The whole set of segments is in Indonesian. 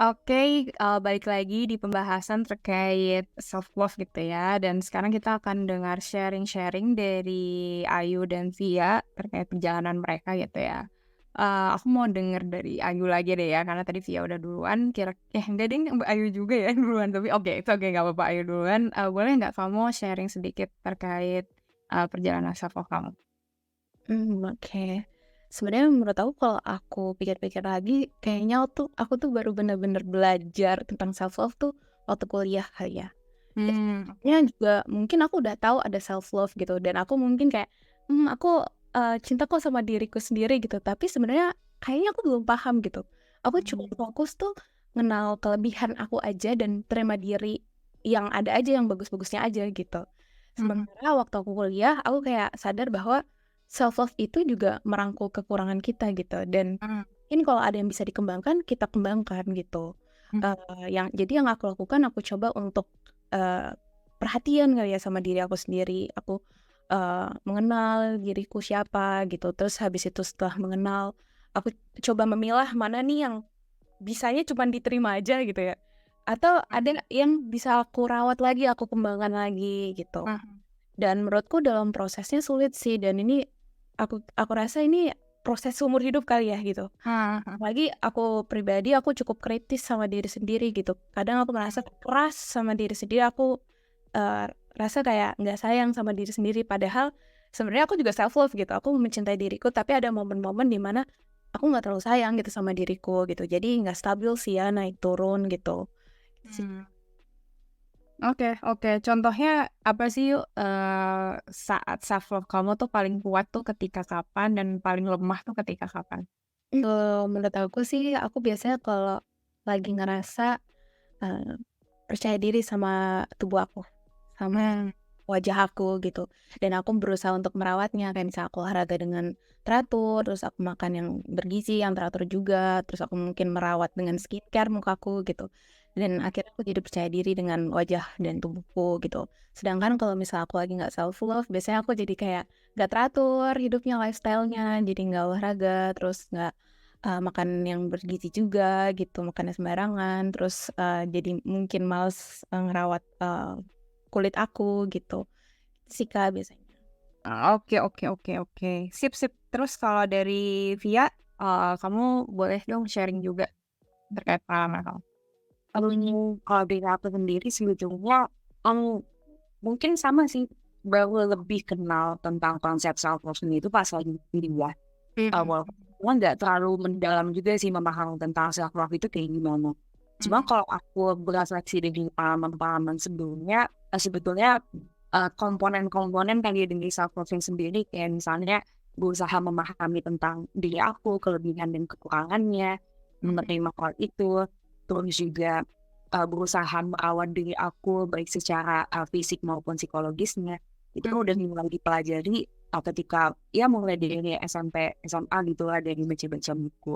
Oke, balik lagi di pembahasan terkait self love gitu ya, dan sekarang kita akan dengar sharing-sharing dari Ayu dan Via terkait perjalanan mereka gitu ya. Aku mau denger dari Ayu lagi deh ya, karena tadi Via udah duluan, enggak deh, Mbak Ayu juga ya duluan, tapi oke, itu oke, nggak apa-apa Ayu duluan. Boleh nggak kamu sharing sedikit terkait, perjalanan self love kamu? Oke. Sebenarnya menurut aku kalau aku pikir-pikir lagi, kayaknya aku tuh baru bener-bener belajar tentang self love tuh waktu kuliah kali ya. Dan Oke. sebelumnya juga mungkin aku udah tahu ada self love gitu dan aku mungkin kayak, aku, cinta kok sama diriku sendiri gitu, tapi sebenarnya kayaknya aku belum paham gitu. Aku cuma Mmm, fokus tuh ngenal kelebihan aku aja dan terima diri yang ada aja, yang bagus-bagusnya aja gitu. mhm, Sementara waktu aku kuliah, aku kayak sadar bahwa self love itu juga merangkul kekurangan kita gitu dan mmm, ini kalau ada yang bisa dikembangkan, kita kembangkan gitu. mhm, Yang aku lakukan, aku coba untuk, eee, perhatian kali ya sama diri aku sendiri. Aku, mengenal diriku siapa gitu, terus habis itu setelah mengenal, aku coba memilah mana nih yang bisanya cuman diterima aja gitu ya, atau mhm, ada yang bisa aku rawat lagi, aku kembangkan lagi gitu. mhm, Dan menurutku dalam prosesnya sulit sih dan ini aku rasa ini proses seumur hidup kali ya gitu. mhm, mhm. Apalagi aku pribadi aku cukup kritis sama diri sendiri gitu. Kadang aku merasa keras sama diri sendiri, aku, rasa kayak nggak sayang sama diri sendiri padahal sebenarnya aku juga self love gitu, aku mencintai diriku tapi ada momen-momen di mana aku nggak terlalu sayang gitu sama diriku gitu. Jadi nggak stabil sih ya, naik turun gitu. Sih. Mmm. Oke, oke. Contohnya apa sih yuk, saat self love kamu tuh paling kuat tuh ketika kapan dan paling lemah tuh ketika kapan? Menurut aku sih, aku biasanya kalau lagi ngerasa, eee, percaya diri sama tubuh aku, sama Mmm, wajah aku gitu, dan aku berusaha untuk merawatnya, kayak misal aku olahraga dengan teratur, terus aku makan yang bergizi, yang teratur juga, terus aku mungkin merawat dengan skincare mukaku gitu, dan akhirnya aku jadi percaya diri dengan wajah dan tubuhku gitu. Sedangkan kalau misal aku lagi nggak self love, biasanya aku jadi kayak nggak teratur hidupnya, lifestyle-nya, jadi nggak olahraga, terus nggak, makan yang bergizi juga gitu, makannya sembarangan, terus, jadi mungkin males, ngerawat, kulit aku gitu. Sih, Kak, biasanya. oke, oke, oke, oke. Sip, sip. Terus kalau dari Via, kamu boleh dong sharing juga terkait pengalaman kamu? Kalau dari aku sendiri sebetulnya, mmm, mungkin sama sih, baru lebih kenal tentang konsep self love sendiri itu pas lagi kuliah. Mhm, Walaupun cuma nggak terlalu mendalam juga sih memahami tentang self love itu kayak gimana. Cuma mhm, kalau aku berefleksi dari pengalaman-pengalaman sebelumnya, sebetulnya, komponen-komponen tadi dari self love-nya sendiri kayak misalnya berusaha memahami tentang diri aku, kelebihan dan kekurangannya, mhm, menerima hal itu, terus juga, berusaha merawat diri aku baik secara, fisik maupun psikologisnya. Itu mhm, udah mulai dipelajari, ketika ya mulai dari SMP, SMA gitu lah dari baca-baca buku.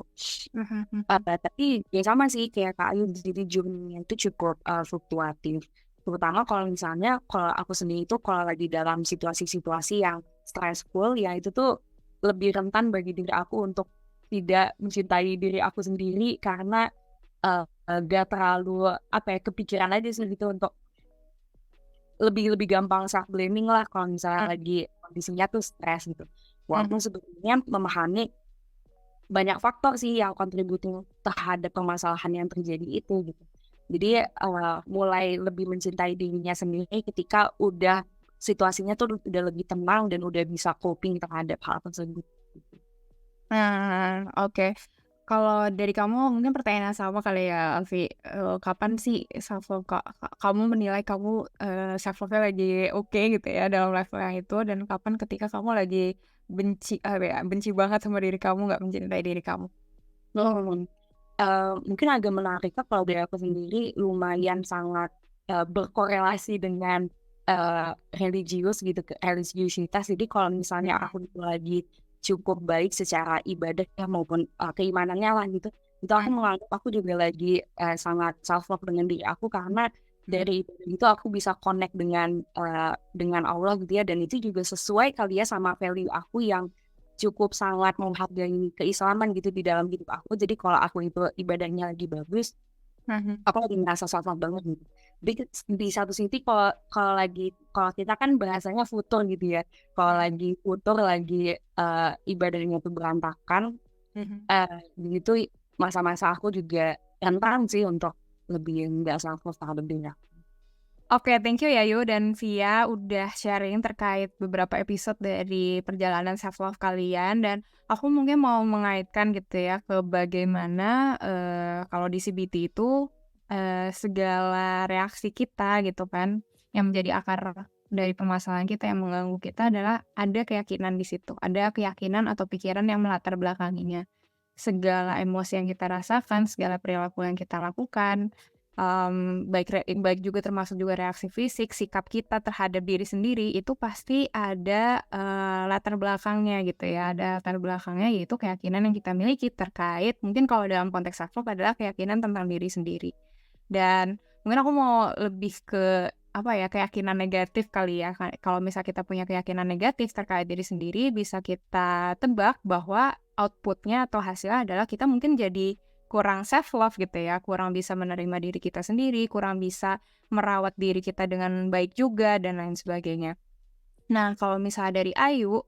mhm, mhm, Tapi ya sama sih kayak Kak Ayu, jadi journey-nya itu cukup, fluktuatif. Terutama kalau misalnya kalau aku sendiri itu kalau lagi dalam situasi-situasi yang stressful, ya itu tuh lebih rentan bagi diri aku untuk tidak mencintai diri aku sendiri karena, nggak terlalu apa ya, kepikiran aja sih gitu untuk lebih lebih gampang self blaming lah kalau misalnya lagi kondisinya tuh stres gitu. mhm, Walaupun sebetulnya memahami banyak faktor sih yang contributing terhadap permasalahan yang terjadi itu gitu. Jadi, mulai lebih mencintai dirinya sendiri ketika udah situasinya tuh udah lebih tenang dan udah bisa coping terhadap hal tersebut, gitu. nah, oke. Kalau dari kamu mungkin pertanyaan yang sama kali ya, Alfi, kapan sih self love kamu menilai kamu, self love-nya lagi oke gitu ya dalam level yang itu dan kapan ketika kamu lagi benci, apa ya, benci banget sama diri kamu, nggak mencintai diri kamu? Mhm. Mungkin agak menariknya kalau dari aku sendiri lumayan sangat, berkorelasi dengan, religius gitu, religiusitas. Jadi kalau misalnya Mhm, aku itu lagi cukup baik secara ibadah ya maupun, keimanannya lah gitu, itu aku mhm, menganggap aku juga lagi, sangat self love dengan diri aku karena mhm, dari ibadah itu aku bisa connect dengan Allah gitu ya dan itu juga sesuai kali ya sama value aku yang cukup sangat menghargai keislaman gitu di dalam hidup aku. Jadi kalau aku itu ibadahnya lagi bagus, Aku lagi merasa self love banget gitu. Di satu sisi kalau kita kan bahasanya futur gitu ya. Kalau lagi futur, lagi ibadahnya tuh berantakan, gitu masa-masa aku juga rentan sih untuk lebih nggak self love terhadap diri aku. Oke, thank you ya Yu dan Via udah sharing terkait beberapa episode dari perjalanan self love kalian, dan aku mungkin mau mengaitkan gitu ya ke bagaimana kalau di CBT itu segala reaksi kita gitu kan yang menjadi akar dari permasalahan kita yang mengganggu kita adalah ada keyakinan di situ, ada keyakinan atau pikiran yang melatar belakanginya. Segala emosi yang kita rasakan, segala perilaku yang kita lakukan, baik juga termasuk juga reaksi fisik, sikap kita terhadap diri sendiri itu pasti ada latar belakangnya gitu ya. Ada latar belakangnya yaitu keyakinan yang kita miliki terkait, mungkin kalau dalam konteks self love adalah keyakinan tentang diri sendiri. Dan mungkin aku mau lebih ke apa ya, keyakinan negatif kali ya. Kalau misal kita punya keyakinan negatif terkait diri sendiri, bisa kita tebak bahwa outputnya atau hasilnya adalah kita mungkin jadi kurang self love gitu ya, kurang bisa menerima diri kita sendiri, kurang bisa merawat diri kita dengan baik juga dan lain sebagainya. Nah, kalau misalnya dari Ayu,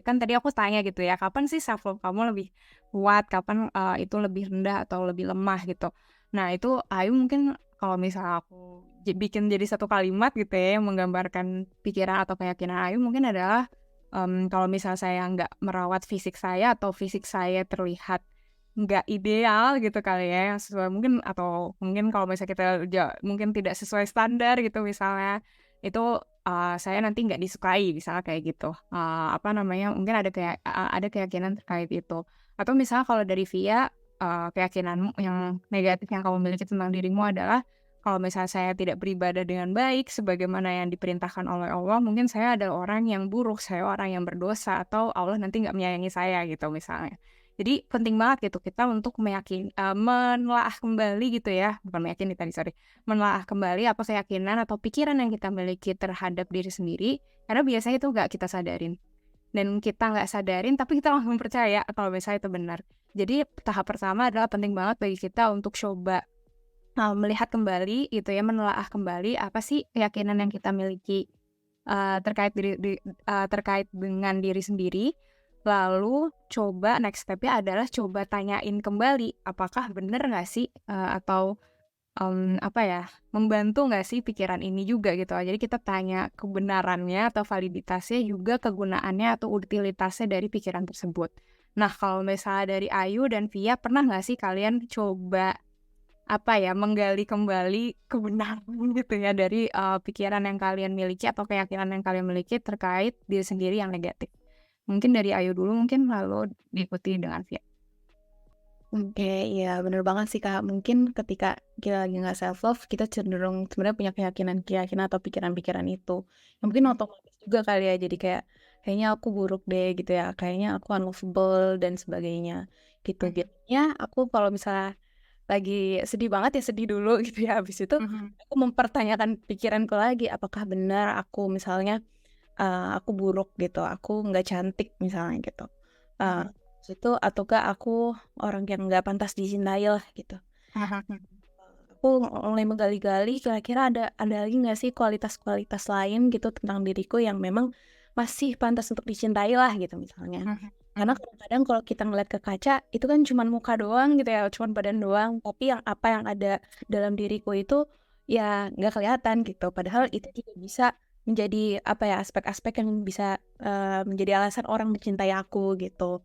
kan tadi aku tanya gitu ya, kapan sih self love kamu lebih kuat, kapan itu lebih rendah atau lebih lemah gitu. Nah, itu Ayu mungkin kalau misalnya aku bikin jadi satu kalimat gitu ya yang menggambarkan pikiran atau keyakinan Ayu mungkin adalah kalau misalnya saya nggak merawat fisik saya atau fisik saya terlihat nggak ideal gitu kali ya, yang sesuai mungkin, atau mungkin kalau misalnya kita mungkin tidak sesuai standar gitu misalnya, itu saya nanti nggak disukai misalnya kayak gitu. Apa namanya, mungkin ada keyakinan terkait itu. Atau misalnya kalau dari Via, keyakinanmu yang negatif yang kamu miliki tentang dirimu adalah, kalau misalnya saya tidak beribadah dengan baik sebagaimana yang diperintahkan oleh Allah, mungkin saya adalah orang yang buruk, saya orang yang berdosa, atau Allah nanti nggak menyayangi saya gitu misalnya. Jadi penting banget gitu kita untuk menelaah kembali gitu ya, bukan meyakini tadi, sorry, menelaah kembali apa keyakinan atau pikiran yang kita miliki terhadap diri sendiri, karena biasanya itu nggak kita sadarin. Dan kita nggak sadarin, tapi kita langsung percaya kalau misalnya itu benar. Jadi tahap pertama adalah penting banget bagi kita untuk coba melihat kembali gitu ya, menelaah kembali apa sih keyakinan yang kita miliki terkait dengan diri sendiri. Lalu coba next step-nya adalah coba tanyain kembali, apakah bener nggak sih, atau apa ya, membantu nggak sih pikiran ini juga gitu. Jadi kita tanya kebenarannya atau validitasnya, juga kegunaannya atau utilitasnya dari pikiran tersebut. Nah, kalau misalnya dari Ayu dan Via, pernah nggak sih kalian coba apa ya, menggali kembali kebenaran gitu ya dari pikiran yang kalian miliki atau keyakinan yang kalian miliki terkait diri sendiri yang negatif? Mungkin dari Ayu dulu, mungkin lalu diikuti dengan Via. Oke, iya bener banget sih Kak. Mungkin ketika kita lagi nggak self love, kita cenderung sebenarnya punya keyakinan atau pikiran-pikiran itu. Yang mungkin otomatis juga kali ya, jadi kayaknya aku buruk deh gitu ya, kayaknya aku unlovable dan sebagainya gitu. Biasanya aku kalau misalnya lagi sedih banget ya sedih dulu gitu ya, habis itu aku mempertanyakan pikiranku lagi, apakah benar aku misalnya aku buruk gitu, aku nggak cantik misalnya gitu. Itu ataukah aku orang yang nggak pantas dicintai lah gitu. Aku mulai menggali-gali kira-kira ada lagi nggak sih kualitas-kualitas lain gitu tentang diriku yang memang masih pantas untuk dicintai lah gitu misalnya. Karena kadang-kadang kalau kita ngeliat ke kaca itu kan cuman muka doang gitu ya, cuman badan doang, tapi apa yang ada dalam diriku itu ya nggak kelihatan gitu. Padahal itu juga bisa menjadi apa ya, aspek-aspek yang bisa menjadi alasan orang mencintai aku gitu.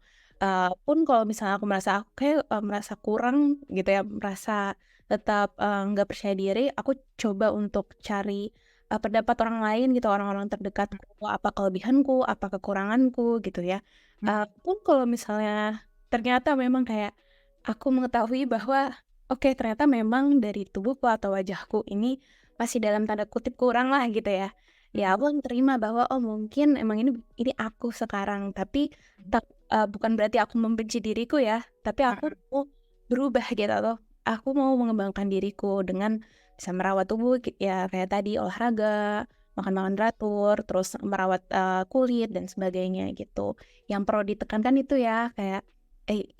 Pun kalau misalnya aku merasa aku kayak merasa kurang gitu ya, merasa tetap nggak percaya diri, aku coba untuk cari pendapat orang lain gitu, orang-orang terdekatku, apa kelebihanku, apa kekuranganku gitu ya. Pun kalau misalnya ternyata memang kayak aku mengetahui bahwa oke, ternyata memang dari tubuhku atau wajahku ini masih dalam tanda kutip kurang lah gitu ya. Ya aku akan terima bahwa oh mungkin emang ini aku sekarang, tapi bukan berarti aku membenci diriku ya, tapi aku mau berubah gitu, atau aku mau mengembangkan diriku dengan bisa merawat tubuh ya kayak tadi olahraga, makan teratur, terus merawat kulit dan sebagainya gitu. Yang perlu ditekankan itu ya kayak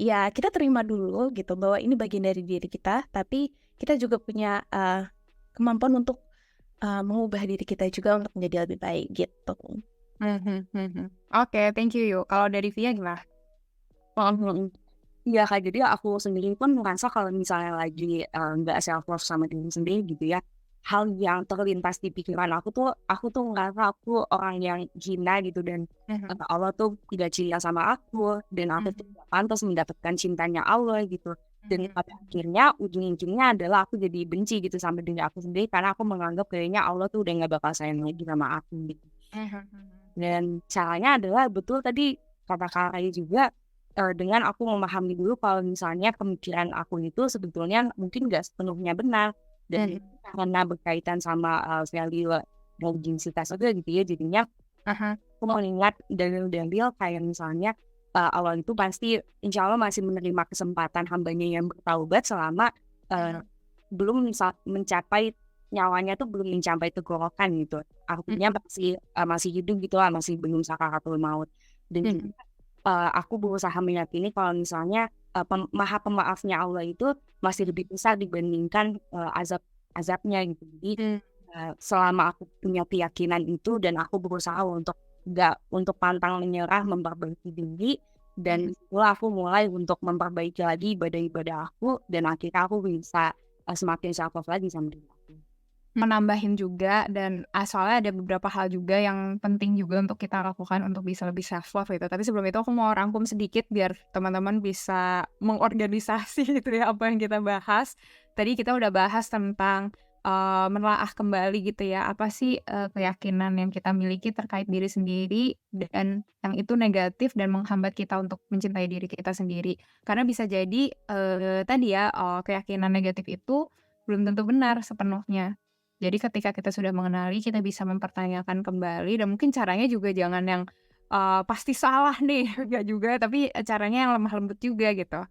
ya kita terima dulu gitu bahwa ini bagian dari diri kita, tapi kita juga punya kemampuan untuk mengubah diri kita juga untuk menjadi lebih baik gitu. Oke, thank you Yu. Kalau dari Via gimana? Mhm. Iya Kak, jadi aku sendiri pun merasa kalau misalnya lagi nggak self love sama diri sendiri gitu ya, hal yang terlintas di pikiran aku tuh ngerasa aku orang yang hina gitu dan Allah tuh tidak cinta sama aku dan aku tuh gak pantas mendapatkan cintanya Allah gitu. Dan pada akhirnya ujung-ujungnya adalah aku jadi benci gitu sama diri aku sendiri karena aku menganggap kayaknya Allah tuh udah gak bakal sayang lagi sama aku gitu. Dan caranya adalah betul tadi kata Kak Rai juga, dengan aku memahami dulu kalau misalnya pemikiran aku itu sebetulnya mungkin nggak sepenuhnya benar dan karena berkaitan sama value religiusitas juga gitu ya, jadinya aku mengingat dalil-dalil kayak misalnya Allah itu pasti insya Allah masih menerima kesempatan hambanya yang bertaubat selama belum mencapai nyawanya tuh belum mencapai tenggorokan gitu. Artinya masih hidup gitu lah, masih belum sakaratul maut. Dan juga aku berusaha meyakini kalau misalnya maha pemaafnya Allah itu masih lebih besar dibandingkan azabnya gitu. Jadi selama aku punya keyakinan itu dan aku berusaha untuk pantang menyerah, memperbaiki diri, dan setelah aku mulai untuk memperbaiki lagi ibadah-ibadah aku dan akhirnya aku bisa semakin self love lagi sama diri aku. Menambahin juga dan soalnya ada beberapa hal juga yang penting juga untuk kita lakukan untuk bisa lebih self love gitu. Tapi sebelum itu aku mau rangkum sedikit biar teman-teman bisa mengorganisasi gitu ya apa yang kita bahas. Tadi kita udah bahas tentang menelaah kembali gitu ya, apa sih keyakinan yang kita miliki terkait diri sendiri dan yang itu negatif dan menghambat kita untuk mencintai diri kita sendiri. Karena bisa jadi tadi ya keyakinan negatif itu belum tentu benar sepenuhnya. Jadi ketika kita sudah mengenali, kita bisa mempertanyakan kembali dan mungkin caranya juga jangan yang pasti salah nih, enggak juga, tapi caranya yang lemah lembut juga gitu.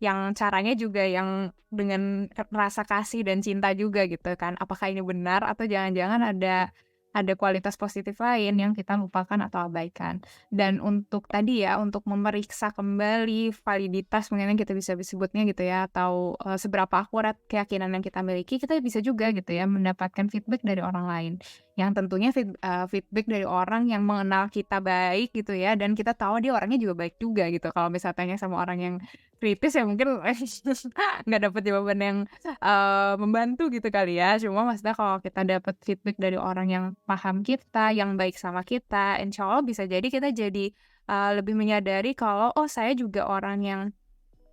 Yang caranya juga yang dengan rasa kasih dan cinta juga gitu kan. Apakah ini benar atau jangan-jangan ada kualitas positif lain yang kita lupakan atau abaikan. Dan untuk tadi ya, untuk memeriksa kembali validitas mungkin kita bisa sebutnya gitu ya, atau seberapa akurat keyakinan yang kita miliki, kita bisa juga gitu ya mendapatkan feedback dari orang lain. Yang tentunya feedback dari orang yang mengenal kita baik gitu ya, dan kita tahu dia orangnya juga baik juga gitu. Kalau misalnya tanya sama orang yang kritis ya mungkin nggak dapet jawaban yang membantu gitu kali ya. Cuma maksudnya kalau kita dapat feedback dari orang yang paham kita, yang baik sama kita, insya Allah bisa jadi kita jadi lebih menyadari kalau oh saya juga orang yang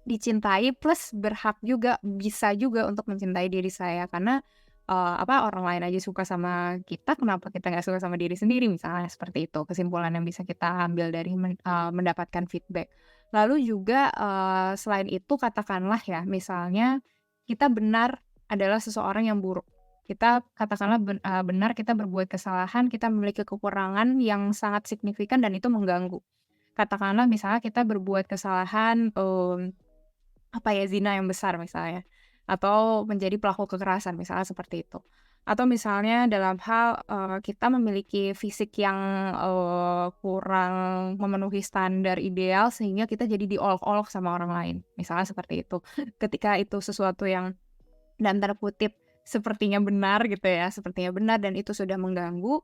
dicintai plus berhak juga, bisa juga untuk mencintai diri saya. Karena orang lain aja suka sama kita, kenapa kita nggak suka sama diri sendiri misalnya, seperti itu kesimpulan yang bisa kita ambil dari mendapatkan feedback. Lalu juga selain itu katakanlah ya misalnya kita benar adalah seseorang yang buruk. Kita katakanlah benar kita berbuat kesalahan, kita memiliki kekurangan yang sangat signifikan dan itu mengganggu. Katakanlah misalnya kita berbuat kesalahan, zina yang besar misalnya, atau menjadi pelaku kekerasan misalnya seperti itu. Atau misalnya dalam hal, kita memiliki fisik yang, kurang memenuhi standar ideal sehingga kita jadi diolok-olok sama orang lain, misalnya seperti itu. Ketika itu sesuatu yang dalam tanda kutip sepertinya benar gitu ya, sepertinya benar dan itu sudah mengganggu,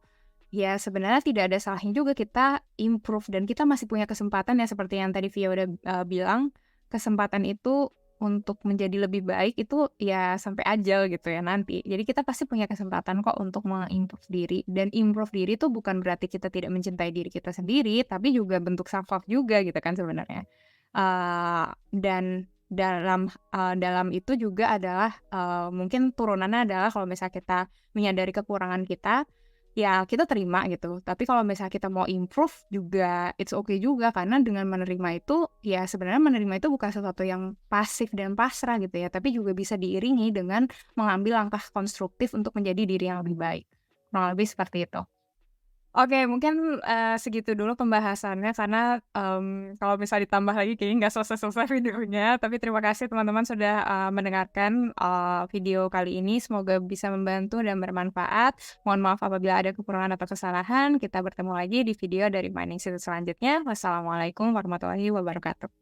ya sebenarnya tidak ada salahnya juga kita improve dan kita masih punya kesempatan ya seperti yang tadi Via udah bilang, kesempatan itu untuk menjadi lebih baik itu ya sampai ajal gitu ya nanti. Jadi kita pasti punya kesempatan kok untuk meng-improve diri dan improve diri itu bukan berarti kita tidak mencintai diri kita sendiri, tapi juga bentuk self love juga gitu kan sebenarnya. Dan dalam itu juga adalah mungkin turunannya adalah kalau misalnya kita menyadari kekurangan kita, ya kita terima gitu. Tapi kalau misalnya kita mau improve juga it's okay juga karena dengan menerima itu, ya sebenarnya menerima itu bukan sesuatu yang pasif dan pasrah gitu ya, tapi juga bisa diiringi dengan mengambil langkah konstruktif untuk menjadi diri yang lebih baik. Kurang lebih seperti itu. Oke, mungkin segitu dulu pembahasannya karena kalau misalnya ditambah lagi kayaknya nggak selesai-selesai videonya. Tapi terima kasih teman-teman sudah mendengarkan video kali ini. Semoga bisa membantu dan bermanfaat. Mohon maaf apabila ada kekurangan atau kesalahan. Kita bertemu lagi di video dari Mining Institute selanjutnya. Wassalamualaikum warahmatullahi wabarakatuh.